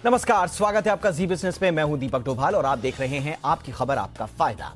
नमस्कार, स्वागत है आपका जी बिजनेस में। मैं हूं दीपक डोभाल और आप देख रहे हैं आपकी खबर आपका फायदा।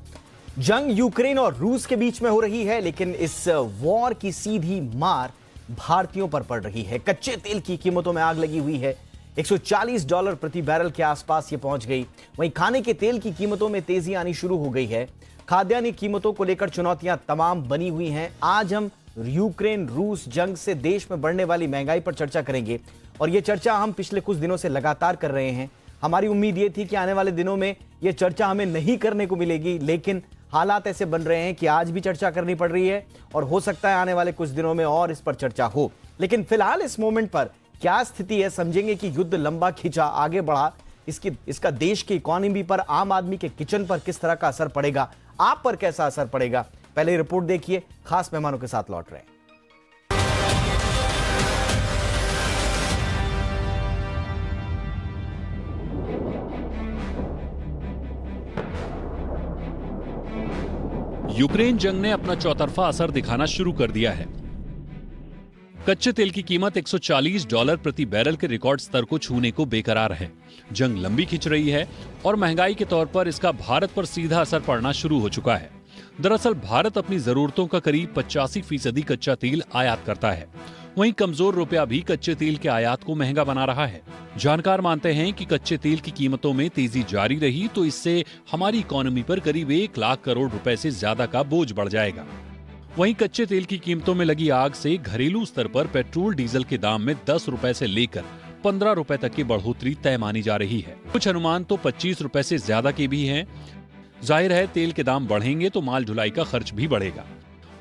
जंग यूक्रेन और रूस के बीच में हो रही है, लेकिन इस वॉर की सीधी मार भारतीयों पर पड़ रही है। कच्चे तेल की कीमतों में आग लगी हुई है। $140 प्रति बैरल के आसपास ये पहुंच गई। वहीं खाने के तेल की कीमतों में तेजी आनी शुरू हो गई है। खाद्यान्न कीमतों को लेकर चुनौतियां तमाम बनी हुई हैं। आज हम यूक्रेन रूस जंग से देश में बढ़ने वाली महंगाई पर चर्चा करेंगे और ये चर्चा हम पिछले कुछ दिनों से लगातार कर रहे हैं। हमारी उम्मीद ये थी कि आने वाले दिनों में ये चर्चा हमें नहीं करने को मिलेगी, लेकिन हालात ऐसे बन रहे हैं कि आज भी चर्चा करनी पड़ रही है और हो सकता है आने वाले कुछ दिनों में और इस पर चर्चा हो। लेकिन फिलहाल इस मोमेंट पर क्या स्थिति है, समझेंगे कि युद्ध लंबा खिंचा, आगे बढ़ा, इसका देश की इकोनॉमी पर, आम आदमी के किचन पर किस तरह का असर पड़ेगा, आप पर कैसा असर पड़ेगा। पहले रिपोर्ट देखिए, खास मेहमानों के साथ लौट रहे हैं। यूक्रेन जंग ने अपना चौतरफा असर दिखाना शुरू कर दिया है। कच्चे तेल की कीमत $140 प्रति बैरल के रिकॉर्ड स्तर को छूने को बेकरार है। जंग लंबी खिंच रही है और महंगाई के तौर पर इसका भारत पर सीधा असर पड़ना शुरू हो चुका है। दरअसल भारत अपनी जरूरतों का करीब 85% कच्चा तेल आयात करता है। वहीं कमजोर रुपया भी कच्चे तेल के आयात को महंगा बना रहा है। जानकार मानते हैं कि कच्चे तेल की कीमतों में तेजी जारी रही तो इससे हमारी इकोनॉमी पर करीब 1 लाख करोड़ रुपए से ज्यादा का बोझ बढ़ जाएगा। वहीं कच्चे तेल की कीमतों में लगी आग से घरेलू स्तर पर पेट्रोल डीजल के दाम में 10 रुपए से लेकर 15 रुपए तक की बढ़ोतरी तय मानी जा रही है। कुछ अनुमान तो 25 रुपए से ज्यादा के भी हैं। जाहिर है तेल के दाम बढ़ेंगे तो माल ढुलाई का खर्च भी बढ़ेगा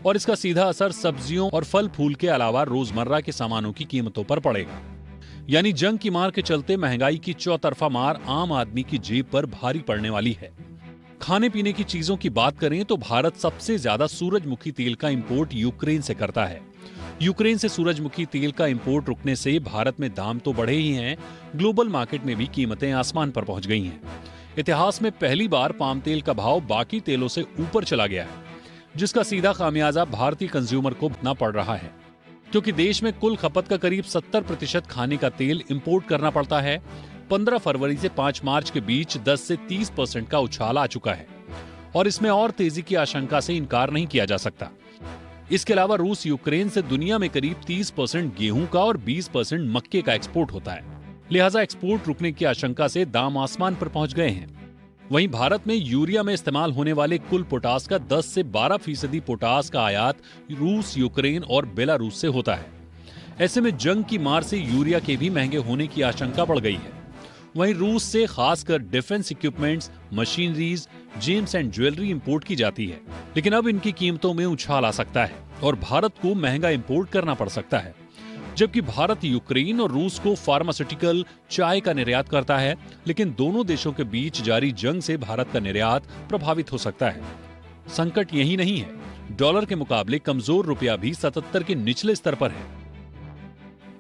और इसका सीधा असर सब्जियों और फल फूल के अलावा रोजमर्रा के सामानों की कीमतों पर पड़ेगा। यानी जंग की मार के चलते महंगाई की चौतरफा मार आम आदमी की जेब पर भारी पड़ने वाली है। खाने पीने की चीजों की बात करें तो भारत सबसे ज्यादा सूरजमुखी तेल का इंपोर्ट यूक्रेन से करता है। यूक्रेन से सूरजमुखी तेल का इंपोर्ट रुकने से भारत में दाम तो बढ़े ही हैं, ग्लोबल मार्केट में भी कीमतें आसमान पर पहुंच गई हैं। इतिहास में पहली बार पाम तेल का भाव बाकी तेलों से ऊपर चला गया है, जिसका सीधा खामियाजा भारतीय कंज्यूमर को भुगतना पड़ रहा है, क्योंकि देश में कुल खपत का करीब 70% खाने का तेल इंपोर्ट करना पड़ता है। 15 फरवरी से 5 मार्च के बीच 10 से 30% का उछाल आ चुका है और इसमें और तेजी की आशंका से इनकार नहीं किया जा सकता। इसके अलावा रूस यूक्रेन से दुनिया में करीब 30% गेहूं का और 20% मक्के का एक्सपोर्ट होता है। लिहाजा एक्सपोर्ट रुकने की आशंका से दाम आसमान पर पहुंच गए हैं। वहीं भारत में यूरिया में इस्तेमाल होने वाले कुल पोटास का 10 से 12% पोटास का आयात रूस, यूक्रेन और बेलारूस से होता है। ऐसे में जंग की मार से यूरिया के भी महंगे होने की आशंका बढ़ गई है। वहीं रूस से खासकर defence equipments, machineries, James and jewellery import की जाती है, लेकिन अब इनकी कीमतों में उछाल आ सकता है और भारत को महंगा इंपोर्ट करना पड़ सकता है। जबकि भारत यूक्रेन और रूस को फार्मास्यूटिकल, चाय का निर्यात करता है, लेकिन दोनों देशों के बीच जारी जंग से भारत का निर्यात प्रभावित हो सकता है। संकट यही नहीं है, डॉलर के मुकाबले कमजोर रुपया भी 77 के निचले स्तर पर है।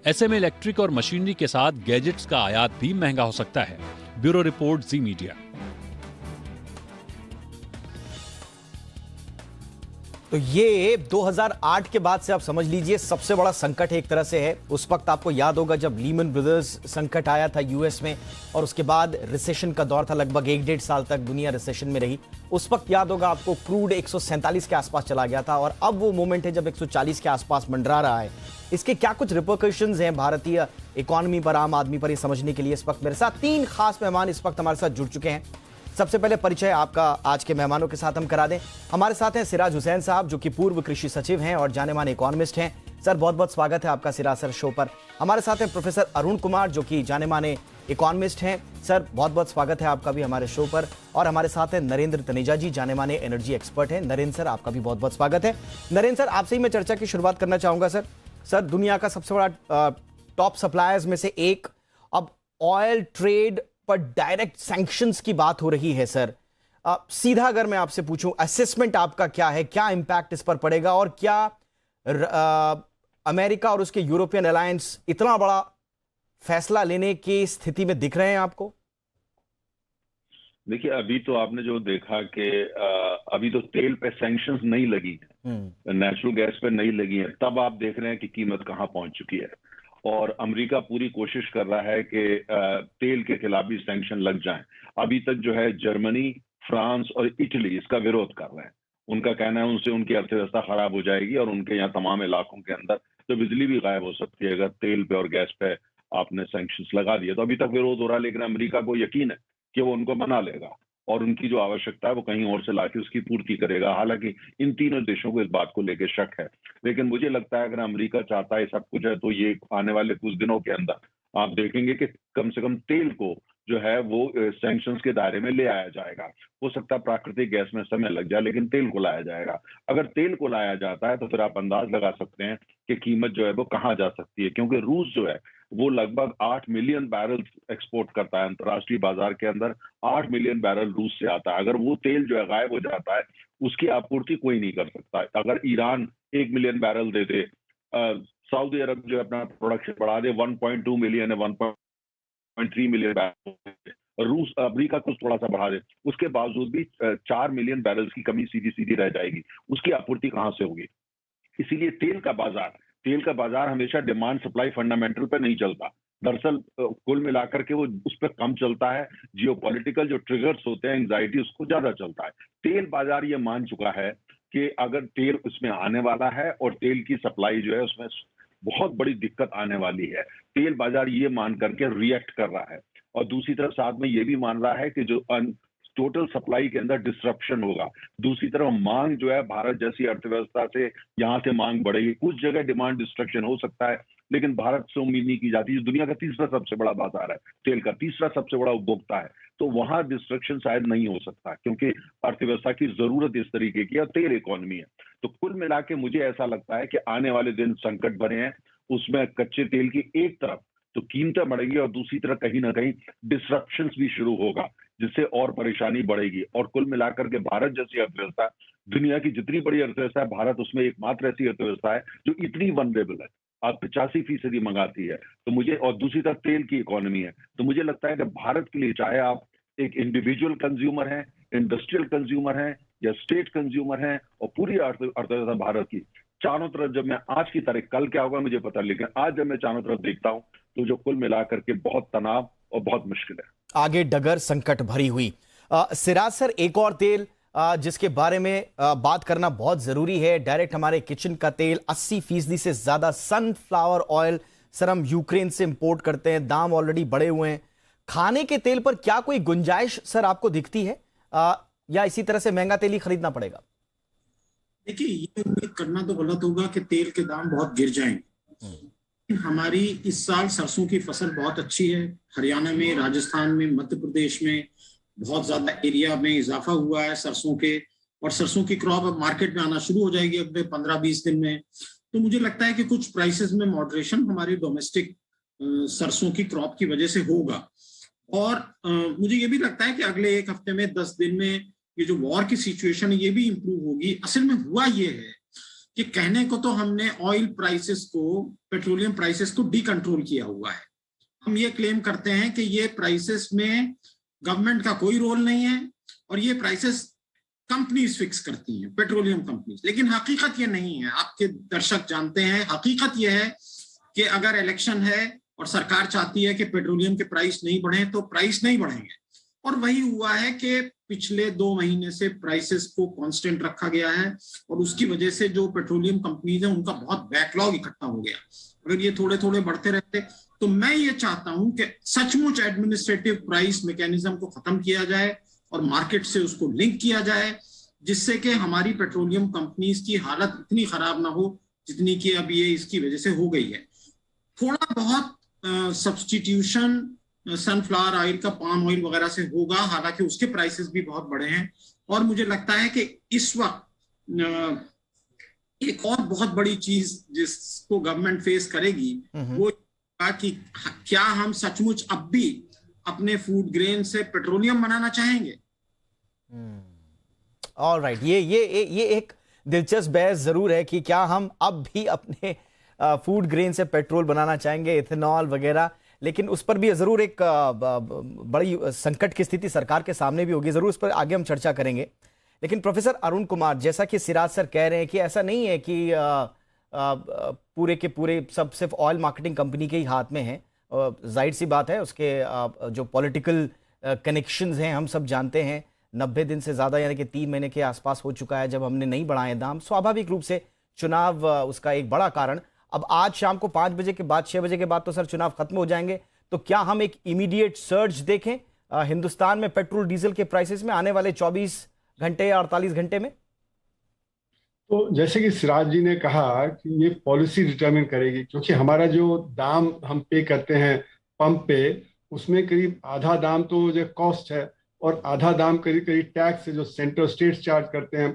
ऐसे में इलेक्ट्रिक और मशीनरी के साथ गैजेट्स का आयात भी महंगा हो सकता है। ब्यूरो रिपोर्ट, जी मीडिया। तो ये 2008 के बाद से आप समझ लीजिए सबसे बड़ा संकट एक तरह से है। उस वक्त आपको याद होगा जब लीमन ब्रदर्स संकट आया था यूएस में और उसके बाद रिसेशन का दौर था, लगभग 1-1.5 साल तक दुनिया रिसेशन में रही। उस वक्त याद होगा आपको क्रूड 147 के आसपास चला गया था और अब वो मोमेंट है जब 140 के आसपास मंडरा रहा है। इसके क्या कुछ रिपरकशंस हैं भारतीय इकोनॉमी पर, आम आदमी पर, ये समझने के लिए इस वक्त मेरे साथ 3 खास मेहमान इस वक्त हमारे साथ जुड़ चुके हैं। सबसे पहले परिचय आपका आज के मेहमानों के साथ हम करा दें। हमारे साथ हैं सिराज हुसैन साहब, जो कि पूर्व कृषि सचिव हैं और जाने माने इकोनॉमिस्ट हैं। सर, बहुत बहुत स्वागत है आपका सिराज सर शो पर। हमारे साथ हैं प्रोफेसर अरुण कुमार, जो कि जाने माने इकोनॉमिस्ट हैं। सर, बहुत बहुत स्वागत है आपका भी हमारे शो पर। और हमारे साथ हैं नरेंद्र तनेजा जी, जाने माने एनर्जी एक्सपर्ट हैं। नरेंद्र सर, आपका भी बहुत बहुत स्वागत है। नरेंद्र सर, आपसे ही मैं चर्चा की शुरुआत करना चाहूंगा। सर, दुनिया का सबसे बड़ा टॉप सप्लायर्स में से एक, अब ऑयल ट्रेड पर डायरेक्ट सैंक्शंस की बात हो रही है। सर, सीधा अगर मैं आपसे पूछूं, असेसमेंट आपका क्या है, क्या इंपैक्ट इस पर पड़ेगा और क्या अमेरिका और उसके यूरोपियन अलायंस इतना बड़ा फैसला लेने की स्थिति में दिख रहे हैं आपको? देखिए, अभी तो आपने जो देखा कि अभी तो तेल पे सैंक्शंस नहीं लगी है, नेचुरल गैस पे नहीं लगी है, तब आप देख रहे हैं कि कीमत कहां पहुंच चुकी है। और अमेरिका पूरी कोशिश कर रहा है कि तेल के खिलाफ भी सैंक्शन लग जाएं। अभी तक जो है जर्मनी, फ्रांस और इटली इसका विरोध कर रहे हैं। उनका कहना है उनसे उनकी अर्थव्यवस्था खराब हो जाएगी और उनके यहाँ तमाम इलाकों के अंदर तो बिजली भी गायब हो सकती है अगर तेल पे और गैस पे आपने सैंक्शंस लगा दिए। तो अभी तक विरोध हो रहा है, लेकिन अमेरिका को यकीन है कि वो उनको मना लेगा और उनकी जो आवश्यकता है वो कहीं और से लाके उसकी पूर्ति करेगा। हालांकि इन तीनों देशों को इस बात को लेकर शक है, लेकिन मुझे लगता है अगर अमेरिका चाहता है सब कुछ है तो ये आने वाले कुछ दिनों के अंदर आप देखेंगे कि कम से कम तेल को जो है वो सैंक्शंस के दायरे में ले आया जाएगा। हो सकता है प्राकृतिक गैस में समय लग जाए, लेकिन तेल को लाया जाएगा। अगर तेल को लाया जाता है तो फिर आप अंदाज लगा सकते हैं कि कीमत जो है वो कहाँ जा सकती है, क्योंकि रूस जो है वो लगभग 8 मिलियन बैरल एक्सपोर्ट करता है अंतर्राष्ट्रीय बाजार के अंदर। 8 मिलियन बैरल रूस से आता है। अगर वो तेल जो है गायब हो जाता है, उसकी आपूर्ति कोई नहीं कर सकता। अगर ईरान 1 मिलियन बैरल दे दे, सऊदी अरब जो अपना प्रोडक्शन बढ़ा दे, 1.2 मिलियन है, 1.3 मिलियन बैरल, रूस अमेरिका कुछ थोड़ा सा बढ़ा दे, उसके बावजूद भी 4 मिलियन बैरल्स की कमी सीधी सीधी रह जाएगी। उसकी आपूर्ति कहां से होगी? इसीलिए तेल का बाजार हमेशा डिमांड सप्लाई फंडामेंटल पे नहीं चलता। दरअसल कुल मिलाकर के वो उस पर कम चलता है। जियोपॉलिटिकल जो ट्रिगर्स होते हैं, एंग्जाइटी, उसको ज्यादा चलता है। तेल बाजार ये मान चुका है कि अगर तेल उसमें आने वाला है और तेल की सप्लाई जो है उसमें बहुत बड़ी दिक्कत आने वाली है, तेल बाजार ये मान करके रिएक्ट कर रहा है। और दूसरी तरफ साथ में ये भी मान रहा है कि जो टोटल सप्लाई के अंदर डिस्ट्रप्शन होगा। दूसरी तरफ मांग जो है भारत जैसी अर्थव्यवस्था से यहाँ से मांग बढ़ेगी। कुछ जगह डिमांड डिस्ट्रक्शन हो सकता है, लेकिन भारत से उम्मीद नहीं की जाती। दुनिया का तीसरा सबसे बड़ा बाजार है तेल का, तीसरा सबसे बड़ा उपभोक्ता है, तो वहां डिस्ट्रक्शन शायद नहीं हो सकता क्योंकि अर्थव्यवस्था की जरूरत इस तरीके की है, तेल इकोनॉमी है। तो कुल मिला के मुझे ऐसा लगता है कि आने वाले दिन संकट भरे हैं। उसमें कच्चे तेल की एक तरफ तो कीमतें बढ़ेगी और दूसरी तरफ कहीं ना कहीं डिस्ट्रप्शंस भी शुरू होगा, जिससे और परेशानी बढ़ेगी। और कुल मिलाकर के भारत जैसी अर्थव्यवस्था, दुनिया की जितनी बड़ी अर्थव्यवस्था है, भारत उसमें एकमात्र ऐसी अर्थव्यवस्था है जो इतनी वनरेबल है। आप 85% मंगाती है तो मुझे, और दूसरी तरफ तेल की इकोनॉमी है, तो मुझे लगता है कि भारत के लिए चाहे आप एक इंडिविजुअल कंज्यूमर हैं, इंडस्ट्रियल कंज्यूमर हैं या स्टेट कंज्यूमर हैं, और पूरी अर्थव्यवस्था भारत की चारों तरफ, जब मैं आज की तारीख, कल क्या होगा मुझे पता, लेकिन आज जब मैं चारों तरफ देखता हूं तो जो कुल मिलाकर के बहुत तनाव और बहुत मुश्किल है। आगे डगर संकट भरी हुई। सिराज सर, एक और तेल जिसके बारे में बात करना बहुत जरूरी है, डायरेक्ट हमारे किचन का तेल, 80% से ज्यादा सनफ्लावर ऑयल सर हम यूक्रेन से इंपोर्ट करते हैं, दाम ऑलरेडी बढ़े हुए हैं। खाने के तेल पर क्या कोई गुंजाइश सर आपको दिखती है, या इसी तरह से महंगा तेल ही खरीदना पड़ेगा? देखिए, ये उम्मीद करना तो गलत होगा कि तेल के दाम बहुत गिर जाएंगे। हमारी इस साल सरसों की फसल बहुत अच्छी है। हरियाणा में, राजस्थान में, मध्य प्रदेश में बहुत ज्यादा एरिया में इजाफा हुआ है सरसों के, और सरसों की क्रॉप अब मार्केट में आना शुरू हो जाएगी अगले 15-20 दिन में। तो मुझे लगता है कि कुछ प्राइसेस में मॉडरेशन हमारी डोमेस्टिक सरसों की क्रॉप की वजह से होगा। और मुझे ये भी लगता है कि अगले 1 हफ्ते में, 10 दिन में ये जो वॉर की सिचुएशन है ये भी इंप्रूव होगी। असल में हुआ ये है कि कहने को तो हमने ऑयल प्राइसेस को, पेट्रोलियम प्राइसेस को डीकंट्रोल किया हुआ है। हम ये क्लेम करते हैं कि ये प्राइसेस में गवर्नमेंट का कोई रोल नहीं है और ये प्राइसेस कंपनीज फिक्स करती हैं, पेट्रोलियम कंपनीज। लेकिन हकीकत ये नहीं है, आपके दर्शक जानते हैं। हकीकत ये है कि अगर इलेक्शन है और सरकार चाहती है कि पेट्रोलियम के प्राइस नहीं बढ़े तो प्राइस नहीं बढ़ेंगे। और वही हुआ है कि पिछले 2 महीने से प्राइसेस को कांस्टेंट रखा गया है और उसकी वजह से जो पेट्रोलियम कंपनीज हैं उनका बहुत बैकलॉग इकट्ठा हो गया। अगर ये थोड़े थोड़े बढ़ते रहते तो मैं ये चाहता हूं कि सचमुच एडमिनिस्ट्रेटिव प्राइस मैकेनिज्म को खत्म किया जाए और मार्केट से उसको लिंक किया जाए, जिससे कि हमारी पेट्रोलियम कंपनीज की हालत इतनी खराब ना हो जितनी कि अब ये इसकी वजह से हो गई है। थोड़ा बहुत सब्सटीट्यूशन सनफ्लावर ऑयल का, पाम ऑयल वगैरह से होगा, हालांकि उसके प्राइसेस भी बहुत बढ़े हैं। और मुझे लगता है कि इस वक्त एक और बहुत बड़ी चीज जिसको गवर्नमेंट फेस करेगी वो कि क्या हम सचमुच अब भी अपने फूड ग्रेन से पेट्रोलियम बनाना चाहेंगे। ऑलराइट, ये एक दिलचस्प बहस जरूर है कि क्या हम अब भी अपने फूड ग्रेन से पेट्रोल बनाना चाहेंगे, इथेनॉल वगैरह। लेकिन उस पर भी जरूर एक बड़ी संकट की स्थिति सरकार के सामने भी होगी, जरूर उस पर आगे हम चर्चा करेंगे। लेकिन प्रोफेसर अरुण कुमार, जैसा कि सिराज सर कह रहे हैं कि ऐसा नहीं है कि पूरे के पूरे सब सिर्फ ऑयल मार्केटिंग कंपनी के ही हाथ में है। जाहिर सी बात है, उसके जो पॉलिटिकल कनेक्शंस हैं हम सब जानते हैं। 90 दिन से ज़्यादा यानी कि 3 महीने के आसपास हो चुका है जब हमने नहीं बढ़ाए दाम। स्वाभाविक रूप से चुनाव उसका एक बड़ा कारण। अब आज शाम को 5 बजे के बाद, 6 बजे के बाद तो सर चुनाव खत्म हो जाएंगे, तो क्या हम एक इमीडिएट सर्ज देखें हिंदुस्तान में पेट्रोल डीजल के प्राइसेस में आने वाले 24 घंटे या 48 घंटे में? तो जैसे कि सिराज जी ने कहा कि ये पॉलिसी डिटरमिन करेगी, क्योंकि हमारा जो दाम हम पे करते हैं पंप पे, उसमें करीब आधा दाम तो जो कॉस्ट है और आधा दाम करीब करीब टैक्स है जो सेंटर स्टेट्स चार्ज करते हैं।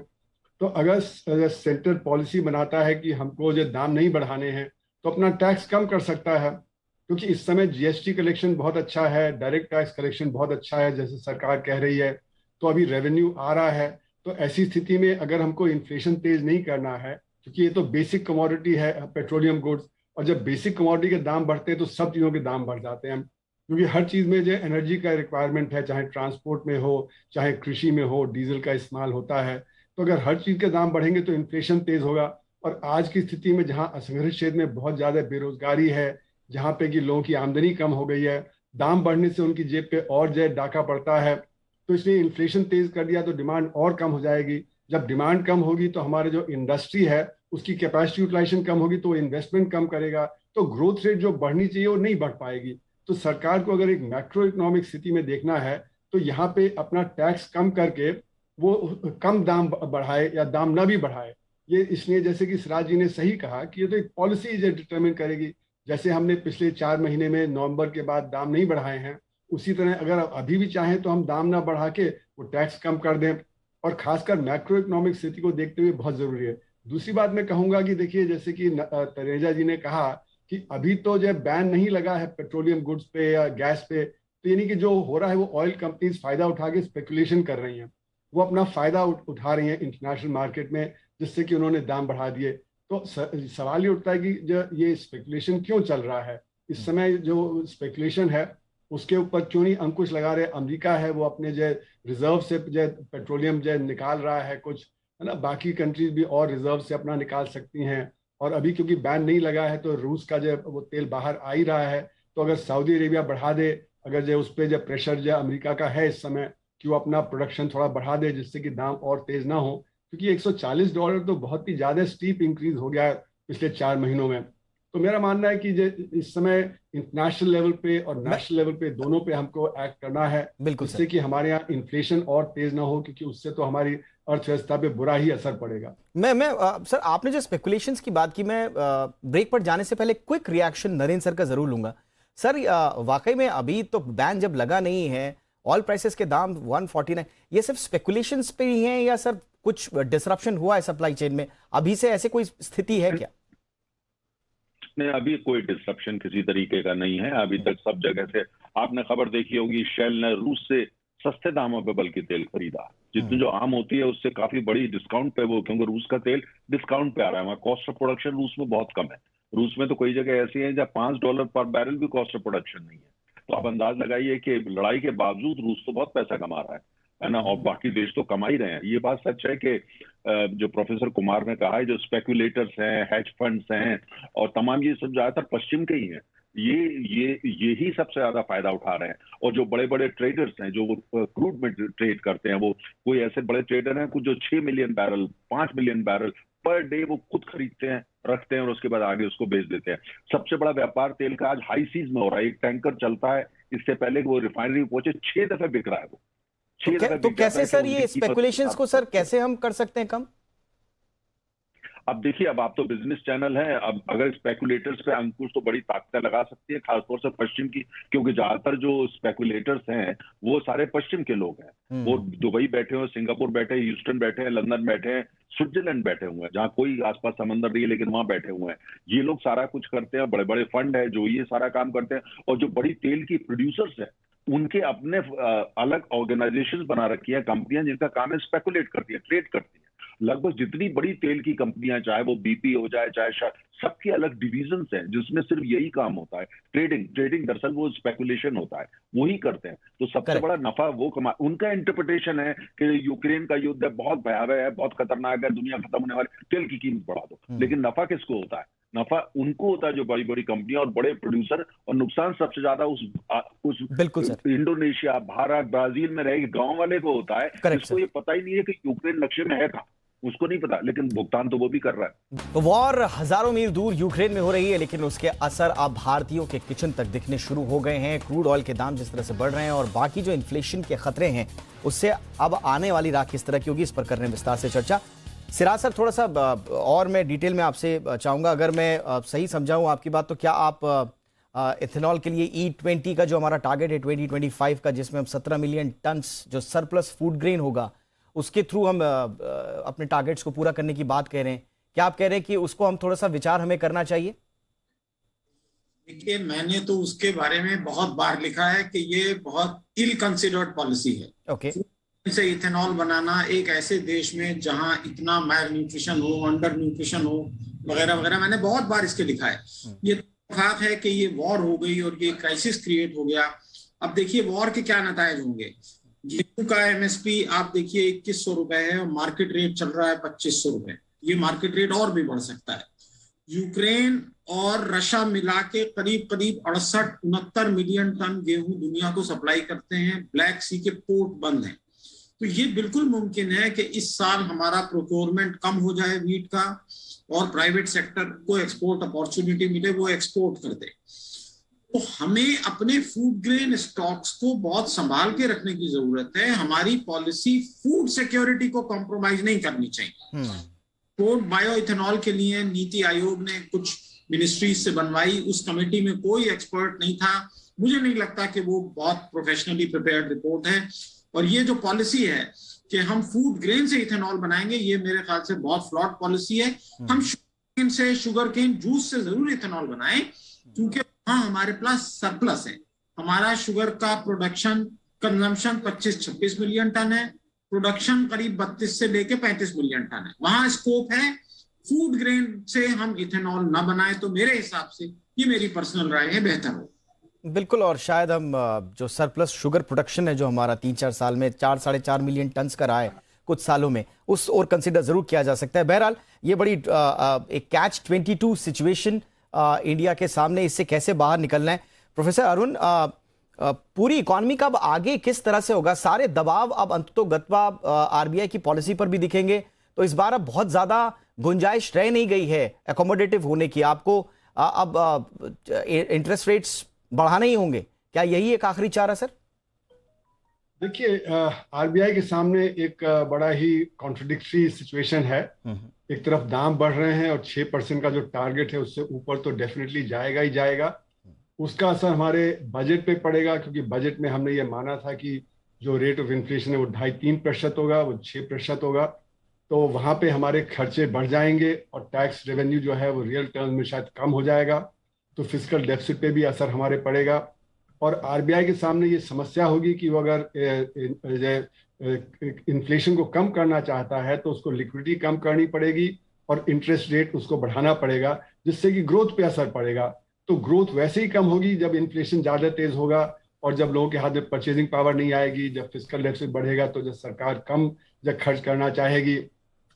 तो अगर सेंटर पॉलिसी बनाता है कि हमको जो दाम नहीं बढ़ाने हैं तो अपना टैक्स कम कर सकता है, क्योंकि इस समय जीएसटी कलेक्शन बहुत अच्छा है, डायरेक्ट टैक्स कलेक्शन बहुत अच्छा है जैसे सरकार कह रही है, तो अभी रेवेन्यू आ रहा है। तो ऐसी स्थिति में अगर हमको इन्फ्लेशन तेज नहीं करना है, क्योंकि ये तो बेसिक कमोडिटी है पेट्रोलियम गुड्स, और जब बेसिक कमोडिटी के दाम बढ़ते हैं तो सब चीज़ों के दाम बढ़ जाते हैं, क्योंकि हर चीज़ में जो एनर्जी का रिक्वायरमेंट है, चाहे ट्रांसपोर्ट में हो चाहे कृषि में हो, डीजल का इस्तेमाल होता है। तो अगर हर चीज़ के दाम बढ़ेंगे तो इन्फ्लेशन तेज होगा। और आज की स्थिति में जहाँ असंगठित क्षेत्र में बहुत ज़्यादा बेरोजगारी है, जहाँ पे कि लोगों की आमदनी कम हो गई है, दाम बढ़ने से उनकी जेब पे और जो डाका पड़ता है, तो इसलिए इन्फ्लेशन तेज कर दिया तो डिमांड और कम हो जाएगी। जब डिमांड कम होगी तो हमारे जो इंडस्ट्री है उसकी कैपेसिटी यूटिलाइजेशन कम होगी, तो इन्वेस्टमेंट कम करेगा, तो ग्रोथ रेट जो बढ़नी चाहिए वो नहीं बढ़ पाएगी। तो सरकार को अगर एक मैक्रो इकोनॉमिक स्थिति में देखना है तो यहाँ पे अपना टैक्स कम करके वो कम दाम बढ़ाए या दाम ना भी बढ़ाए। ये इसलिए जैसे कि सिराज जी ने सही कहा कि ये तो एक पॉलिसी डिटरमिन करेगी। जैसे हमने पिछले 4 महीने में नवंबर के बाद दाम नहीं बढ़ाए हैं, उसी तरह अगर अभी भी चाहें तो हम दाम ना बढ़ा के वो टैक्स कम कर दें, और खासकर मैक्रो इकोनॉमिक स्थिति को देखते हुए बहुत जरूरी है। दूसरी बात मैं कहूंगा कि देखिए, जैसे कि तनेजा जी ने कहा कि अभी तो जो बैन नहीं लगा है पेट्रोलियम गुड्स पे या गैस पे, तो यानी कि जो हो रहा है वो ऑयल कंपनीज फायदा उठा के स्पेकुलेशन कर रही हैं, वो अपना फायदा उठा रही हैं इंटरनेशनल मार्केट में, जिससे कि उन्होंने दाम बढ़ा दिए। तो सवाल ये उठता है कि जो ये स्पेकुलेशन क्यों चल रहा है इस समय, जो स्पेकुलेशन है उसके ऊपर क्यों नहीं अंकुश लगा रहे? अमेरिका है वो अपने जो रिजर्व से जो पेट्रोलियम जो निकाल रहा है कुछ, है ना, बाकी कंट्रीज भी और रिजर्व से अपना निकाल सकती हैं। और अभी क्योंकि बैन नहीं लगा है तो रूस का जो वो तेल बाहर आ ही रहा है, तो अगर सऊदी अरेबिया बढ़ा दे, अगर जो उस पर जो प्रेशर जो अमेरिका का है इस समय कि वो अपना प्रोडक्शन थोड़ा बढ़ा दे जिससे कि दाम और तेज ना हो, क्योंकि $140 तो बहुत ही ज़्यादा स्टीप इंक्रीज हो गया है पिछले 4 महीनों में। तो मेरा मानना है कि इस समय इंटरनेशनल लेवल पे और नेशनल लेवल पे दोनों पे हमको एक्ट करना है, जिससे कि हमारे यहाँ इन्फ्लेशन और तेज ना हो, क्योंकि उससे तो हमारी अर्थव्यवस्था पे बुरा ही असर पड़ेगा। सर, आपने जो स्पेकुलेशंस की बात की, मैं ब्रेक पर जाने से पहले क्विक रिएक्शन नरेंद्र सर का जरूर लूंगा। सर, वाकई में अभी तो बैन जब लगा नहीं है, ऑयल प्राइसेस के दाम 149, ये सिर्फ स्पेकुलेशंस पे ही हैं या सर कुछ डिसरप्शन हुआ है सप्लाई चेन में? अभी से ऐसे कोई स्थिति है क्या? नहीं, अभी कोई डिस्ट्रप्शन किसी तरीके का नहीं है। अभी तक सब जगह से आपने खबर देखी होगी, शेल ने रूस से सस्ते दामों पे बल्कि तेल खरीदा, जितनी जो आम होती है उससे काफी बड़ी डिस्काउंट पे वो, क्योंकि रूस का तेल डिस्काउंट पे आ रहा है। वहाँ कॉस्ट ऑफ प्रोडक्शन रूस में बहुत कम है। रूस में तो कई जगह ऐसी है जहाँ $5 पर बैरल भी कॉस्ट ऑफ प्रोडक्शन नहीं है। तो आप अंदाज लगाइए कि लड़ाई के बावजूद रूस तो बहुत पैसा कमा रहा है ना, और बाकी देश तो कमा ही रहे हैं। ये बात सच है कि जो प्रोफेसर कुमार ने कहा है, जो स्पेकुलेटर्स हैं, हेज फंड्स हैं और तमाम ये सब ज्यादातर पश्चिम के ही हैं, ये ही सबसे ज्यादा फायदा उठा रहे हैं। और जो बड़े बड़े ट्रेडर्स हैं जो क्रूड में ट्रेड करते हैं, वो कोई ऐसे बड़े ट्रेडर हैं कुछ जो 6 million barrel 5 million barrel per day वो खुद खरीदते हैं, रखते हैं और उसके बाद आगे उसको बेच देते हैं। सबसे बड़ा व्यापार तेल का आज हाई सीज में हो रहा है। एक टैंकर चलता है, इससे पहले कि वो रिफाइनरी पहुंचे 6 दफे बिक रहा है वो। तो कैसे सर ये स्पेकुलेशंस को सर कैसे हम कर सकते हैं कम? अब देखिए, अब आप तो बिजनेस चैनल हैं, अब अगर स्पेकुलेटर्स पे अंकुश तो बड़ी ताकतें लगा सकती है, खासतौर से पश्चिम की, क्योंकि ज्यादातर जो स्पेकुलेटर्स हैं वो सारे पश्चिम के लोग हैं। वो दुबई बैठे हुए, सिंगापुर बैठे, ह्यूस्टन बैठे हैं, लंदन बैठे हैं, स्विट्जरलैंड बैठे हुए हैं, जहाँ कोई आसपास समंदर नहीं है लेकिन वहां बैठे हुए हैं। ये लोग सारा कुछ करते हैं, बड़े बड़े फंड है जो ये सारा काम करते हैं। और जो बड़ी तेल की प्रोड्यूसर्स है उनके अपने अलग ऑर्गेनाइजेशन बना रखी है, कंपनियां जिनका काम है स्पेकुलेट करती है, ट्रेड करती है। लगभग जितनी बड़ी तेल की कंपनियां, चाहे वो बीपी हो जाए, चाहे सबके अलग डिविजन्स हैं जिसमें सिर्फ यही काम होता है, ट्रेडिंग। दरअसल वो स्पेकुलेशन होता है, वही करते हैं। तो सबसे बड़ा नफा वो कमा, उनका इंटरप्रिटेशन है कि यूक्रेन का युद्ध है, बहुत भयावह है, बहुत खतरनाक है, दुनिया खत्म होने वाली, तेल की कीमत बढ़ा दो। लेकिन नफा किसको होता है? नफा उनको होता है जो बड़ी बड़ी कंपनियां और बड़े प्रोड्यूसर, और नुकसान सबसे ज्यादा उस बिल्कुल सर, इंडोनेशिया, भारत, ब्राजील में रहे गांव वाले को होता है, जिसको ये पता ही नहीं है कि यूक्रेन नक्शे में है था, उसको नहीं पता, लेकिन भुगतान तो वो भी कर रहा है। तो वॉर हजारों मील दूर यूक्रेन में हो रही है, लेकिन उसके असर अब भारतीयों के किचन तक दिखने शुरू हो गए हैं। क्रूड ऑयल के दाम जिस तरह से बढ़ रहे हैं और बाकी जो इन्फ्लेशन के खतरे हैं, उससे अब आने वाली राह किस तरह की होगी, इस पर कर रहे हैं विस्तार से चर्चा। सिराज सर, थोड़ा सा और मैं डिटेल में आपसे चाहूंगा, अगर मैं सही समझाऊं आपकी बात, तो क्या आप इथेनॉल के लिए E20 का जो हमारा टारगेट है 2025 का, जिसमें हम 17 मिलियन टन जो सरप्लस फूड ग्रेन होगा, उसके थ्रू हम अपने टारगेट्स को पूरा करने की बात कह रहे हैं, क्या आप कह रहे हैं कि उसको हम थोड़ा सा विचार हमें करना चाहिए? देखिए, मैंने तो उसके बारे में बहुत बार लिखा है कि ये बहुत इल कंसिडर्ड पॉलिसी है। ओके। से इथेनॉल बनाना एक ऐसे देश में जहां इतना माल न्यूट्रिशन हो, अंडर न्यूट्रिशन हो, वगैरह वगैरह, मैंने बहुत बार इसके लिखा है। ये इत्तेफाक है कि ये वॉर हो गई और ये क्राइसिस क्रिएट हो गया। अब देखिए वॉर के क्या नतायज होंगे। गेहूं का MSP आप देखिए 2100 रुपए है और मार्केट रेट चल रहा है 2500 रुपए। ये मार्केट रेट और भी बढ़ सकता है। यूक्रेन और रशिया मिला के करीब करीब 68-69 मिलियन टन गेहूं दुनिया को सप्लाई करते हैं। ब्लैक सी के पोर्ट बंद हैं, तो ये बिल्कुल मुमकिन है कि इस साल हमारा प्रोक्योरमेंट कम हो जाए वीट का, और प्राइवेट सेक्टर को एक्सपोर्ट अपॉर्चुनिटी मिले, वो एक्सपोर्ट कर दे। तो हमें अपने फूड ग्रेन स्टॉक्स को बहुत संभाल के रखने की जरूरत है। हमारी पॉलिसी फूड सिक्योरिटी को कॉम्प्रोमाइज नहीं करनी चाहिए। पोर्ट बायो इथेनॉल के लिए नीति आयोग ने कुछ मिनिस्ट्रीज से बनवाई, उस कमेटी में कोई एक्सपर्ट नहीं था। मुझे नहीं लगता कि वो बहुत प्रोफेशनली प्रिपेयर्ड रिपोर्ट है। और ये जो पॉलिसी है कि हम फूड ग्रेन से इथेनॉल बनाएंगे, ये मेरे ख्याल से बहुत फ्लॉट पॉलिसी है। हम शुगर केन जूस से जरूर इथेनॉल बनाएं, क्योंकि वहां हमारे पास सरप्लस है। हमारा शुगर का प्रोडक्शन कंजम्पशन 25-26 मिलियन टन है, प्रोडक्शन करीब 32 से लेके 35 मिलियन टन है। वहां स्कोप है। फूड ग्रेन से हम इथेनॉल ना बनाए तो मेरे हिसाब से, ये मेरी पर्सनल राय है, बेहतर हो। बिल्कुल। और शायद हम जो सरप्लस शुगर प्रोडक्शन है जो हमारा 3-4 साल में 4-4.5 मिलियन टन का रहा है कुछ सालों में, उस और कंसिडर जरूर किया जा सकता है। बहरहाल ये बड़ी एक catch-22 सिचुएशन इंडिया के सामने, इससे कैसे बाहर निकलना है। प्रोफेसर अरुण, पूरी इकॉनमी का अब आगे किस तरह से होगा? सारे दबाव अब अंततोगत्वा RBI की पॉलिसी पर भी दिखेंगे, तो इस बार अब बहुत ज्यादा गुंजाइश रह नहीं गई है एकोमोडेटिव होने की। आपको अब इंटरेस्ट रेट्स बढ़ाने ही होंगे, क्या यही एक आखिरी चारा सर? देखिए, RBI के सामने एक बड़ा ही कॉन्ट्रडिक्टरी सिचुएशन है। एक तरफ दाम बढ़ रहे हैं और 6% का जो टारगेट है उससे ऊपर तो डेफिनेटली जाएगा ही जाएगा। उसका असर हमारे बजट पे पड़ेगा, क्योंकि बजट में हमने ये माना था कि जो रेट ऑफ इन्फ्लेशन है वो 2.5-3% होगा, वो 6% होगा। तो वहाँ पे हमारे खर्चे बढ़ जाएंगे और टैक्स रेवेन्यू जो है वो रियल टर्म में शायद कम हो जाएगा, तो फिस्कल डेफिसिट पे भी असर हमारे पड़ेगा। और RBI के सामने ये समस्या होगी कि वो अगर इन्फ्लेशन को कम करना चाहता है तो उसको लिक्विडिटी कम करनी पड़ेगी और इंटरेस्ट रेट उसको बढ़ाना पड़ेगा, जिससे कि ग्रोथ पे असर पड़ेगा। तो ग्रोथ वैसे ही कम होगी जब इन्फ्लेशन ज़्यादा तेज होगा और जब लोगों के हाथ में परचेजिंग पावर नहीं आएगी, जब फिस्कल डेफिसिट बढ़ेगा, तो जब सरकार कम जब खर्च करना चाहेगी,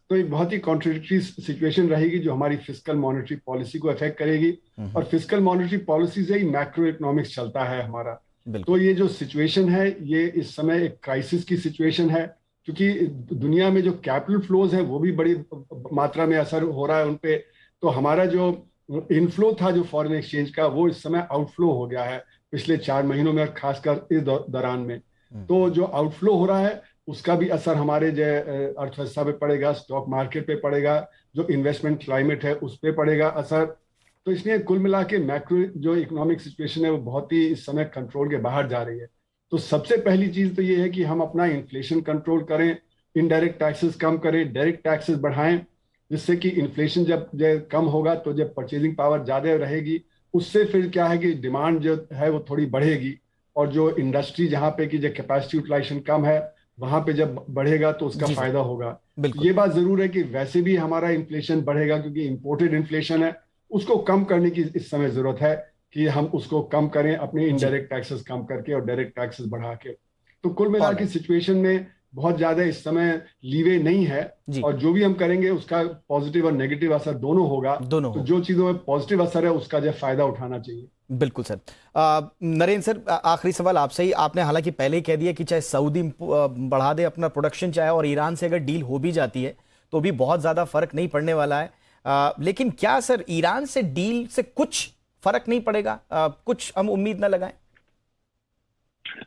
तो एक बहुत ही कॉन्ट्रडिक्टरी सिचुएशन रहेगी जो हमारी फिस्कल मॉनेटरी पॉलिसी को अफेक्ट करेगी। और फिस्कल मॉनेटरी पॉलिसी से ही मैक्रो इकोनॉमिक्स चलता है हमारा। तो ये जो सिचुएशन है ये इस समय एक क्राइसिस की सिचुएशन है, क्योंकि दुनिया में जो कैपिटल फ्लोज है वो भी बड़ी मात्रा में असर हो रहा है उन पे। तो हमारा जो इनफ्लो था जो फॉरेन एक्सचेंज का, वो इस समय आउटफ्लो हो गया है पिछले 4 महीनों में, खासकर इस दौरान में। तो जो आउटफ्लो हो रहा है उसका भी असर हमारे जो अर्थव्यवस्था पे पड़ेगा, स्टॉक मार्केट पे पड़ेगा, जो इन्वेस्टमेंट क्लाइमेट है उस पे पड़ेगा असर। तो इसलिए कुल मिला के मैक्रो जो इकोनॉमिक सिचुएशन है वो बहुत ही इस समय कंट्रोल के बाहर जा रही है। तो सबसे पहली चीज तो ये है कि हम अपना इन्फ्लेशन कंट्रोल करें, इनडायरेक्ट टैक्सेस कम करें, डायरेक्ट टैक्सेस बढ़ाएं, जिससे कि इन्फ्लेशन जब कम होगा तो जब परचेजिंग पावर ज्यादा रहेगी, उससे फिर क्या है कि डिमांड जो है वो थोड़ी बढ़ेगी। और जो इंडस्ट्री जहाँ पे की जो कैपेसिटी यूटिलाइजेशन कम है वहां पे जब बढ़ेगा तो उसका फायदा होगा। ये बात जरूर है कि वैसे भी हमारा इन्फ्लेशन बढ़ेगा, क्योंकि इंपोर्टेड इन्फ्लेशन है, उसको कम करने की इस समय जरूरत है कि हम उसको कम करें अपने इनडायरेक्ट टैक्सेस कम करके और डायरेक्ट टैक्सेस बढ़ा के। तो कुल मिला के सिचुएशन में बहुत ज्यादा इस समय लीवे नहीं है, और जो भी हम करेंगे उसका पॉजिटिव और नेगेटिव असर दोनों होगा। तो जो चीजों में पॉजिटिव असर है उसका जो फायदा उठाना चाहिए। बिल्कुल सर। नरेंद्र सर, आखिरी सवाल आपसे ही। आपने हालांकि पहले ही कह दिया कि चाहे सऊदी बढ़ा दे अपना प्रोडक्शन, चाहे और ईरान से अगर डील हो भी जाती है तो भी बहुत ज्यादा फर्क नहीं पड़ने वाला है, लेकिन क्या सर ईरान से डील से कुछ फर्क नहीं पड़ेगा? कुछ हम उम्मीद ना लगाएं?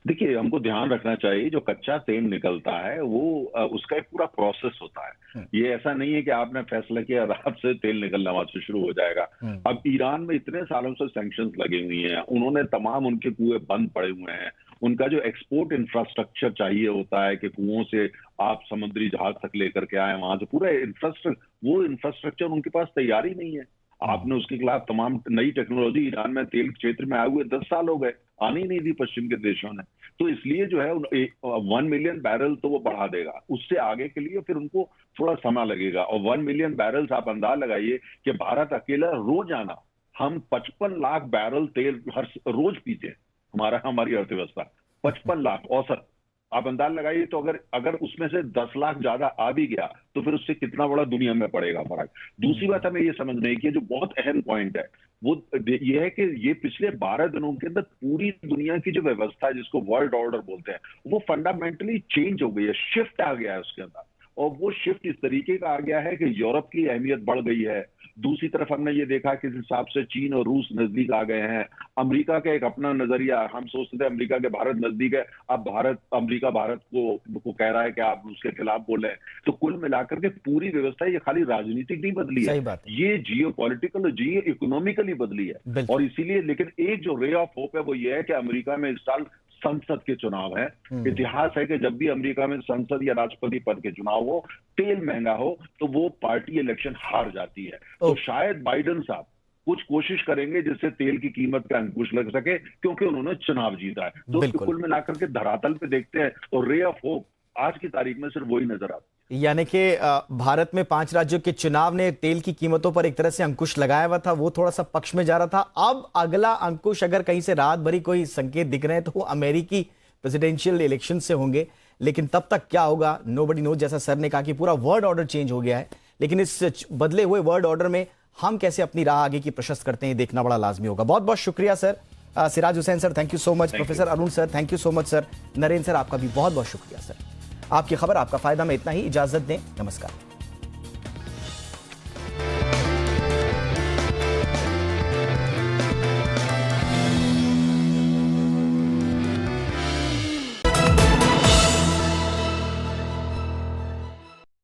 देखिए, हमको ध्यान रखना चाहिए जो कच्चा तेल निकलता है वो उसका एक पूरा प्रोसेस होता है। ये ऐसा नहीं है कि आपने फैसला किया रात से तेल निकलना वहां से शुरू हो जाएगा। अब ईरान में इतने सालों से सैंक्शंस लगे हुई हैं, उन्होंने तमाम उनके कुएं बंद पड़े हुए हैं। उनका जो एक्सपोर्ट इंफ्रास्ट्रक्चर चाहिए होता है कि कुओं से आप समुद्री जहाज तक लेकर के आए, वहां से पूरा इंफ्रास्ट्रक्चर उनके पास तैयारी नहीं है। आपने उसके खिलाफ तमाम नई टेक्नोलॉजी, ईरान में तेल क्षेत्र में आए हुए 10 साल हो गए, आनी नहीं दी पश्चिम के देशों ने। तो इसलिए जो है 1 मिलियन बैरल तो वो बढ़ा देगा, उससे आगे के लिए फिर उनको थोड़ा समय लगेगा। और 1 मिलियन बैरल आप अंदाज लगाइए कि भारत अकेला रोजाना हम 55 लाख बैरल तेल हर रोज पीते हैं। हमारी अर्थव्यवस्था 55 लाख औसत, आप अंदाज लगाइए। तो अगर उसमें से 10 लाख ज्यादा आ भी गया तो फिर उससे कितना बड़ा दुनिया में पड़ेगा फर्क। दूसरी बात हमें ये समझने की जो बहुत अहम पॉइंट है वो ये है कि ये पिछले 12 दिनों के अंदर पूरी दुनिया की जो व्यवस्था है, जिसको वर्ल्ड ऑर्डर बोलते हैं, वो फंडामेंटली चेंज हो गई है, शिफ्ट आ गया है उसके अंदर। और वो शिफ्ट इस तरीके का आ गया है कि यूरोप की अहमियत बढ़ गई है। दूसरी तरफ हमने ये देखा कि इस हिसाब से चीन और रूस नजदीक आ गए हैं। अमेरिका का एक अपना नजरिया, हम सोचते थे अमेरिका के भारत नजदीक है, अब अमेरिका भारत को कह रहा है कि आप उसके खिलाफ बोले। तो कुल मिलाकर के पूरी व्यवस्था ये खाली राजनीतिक नहीं बदली है, ये जियोपॉलिटिकल और जियो इकोनॉमिकली बदली है। और इसीलिए लेकिन एक जो रे ऑफ होप है वो ये है कि अमेरिका में इस साल संसद के चुनाव है। इतिहास है कि जब भी अमेरिका में संसद या राष्ट्रपति पद के चुनाव हो, तेल महंगा हो, तो वो पार्टी इलेक्शन हार जाती है। तो शायद बाइडेन साहब कुछ कोशिश करेंगे जिससे तेल की कीमत का अंकुश लग सके, क्योंकि उन्होंने चुनाव जीता है। तो कुल मिलाकर के धरातल पे देखते हैं और रे ऑफ होप आज की तारीख में सिर्फ वही नजर आता है। यानी कि भारत में 5 राज्यों के चुनाव ने तेल की कीमतों पर एक तरह से अंकुश लगाया हुआ था, वो थोड़ा सा पक्ष में जा रहा था। अब अगला अंकुश अगर कहीं से रात भरी कोई संकेत दिख रहे हैं तो वो अमेरिकी प्रेसिडेंशियल इलेक्शन से होंगे, लेकिन तब तक क्या होगा नोबडी नोज। जैसा सर ने कहा कि पूरा वर्ल्ड ऑर्डर चेंज हो गया है, लेकिन इस बदले हुए वर्ल्ड ऑर्डर में हम कैसे अपनी राह आगे की प्रशस्त करते हैं, देखना बड़ा लाजमी होगा। बहुत बहुत शुक्रिया sir. Siraj Hussain sir, thank you so much. Professor Arun sir, thank you so much sir. Narendra sir, आपका भी बहुत बहुत शुक्रिया सर। आपकी खबर, आपका फायदा में इतना ही। इजाजत दें, नमस्कार।